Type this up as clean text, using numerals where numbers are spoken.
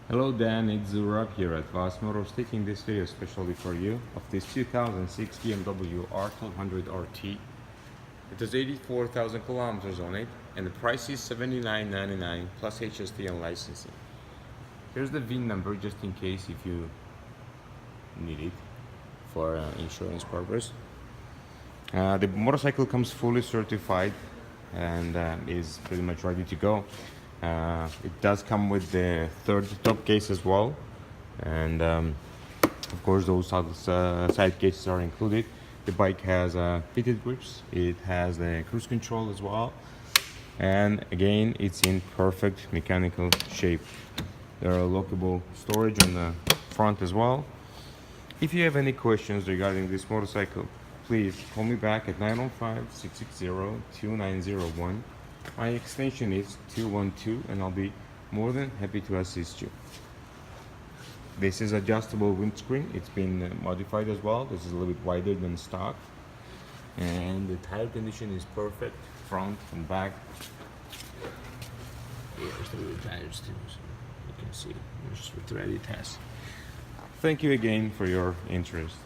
Hello Dan, it's Zurab here at Vos Motors, taking this video especially for you of this 2006 BMW R1200 RT. It has 84,000 kilometers on it and the price is $79.99 plus HST and licensing. Here's the VIN number just in case if you need it for insurance purpose. The motorcycle comes fully certified and is pretty much ready to go. It does come with the third top case as well, and of course those side cases are included. The bike has heated grips, it has the cruise control as well, and again it's in perfect mechanical shape. There are lockable storage on the front as well. If you have any questions regarding this motorcycle, please call me back at 905-660-2901. My extension is 212 and I'll be more than happy to assist you. This is adjustable windscreen. It's been modified as well. This is a little bit wider than stock. And the tire condition is perfect, front and back. Here's the rear tires too, so you can see there's a ready test. Thank you again for your interest.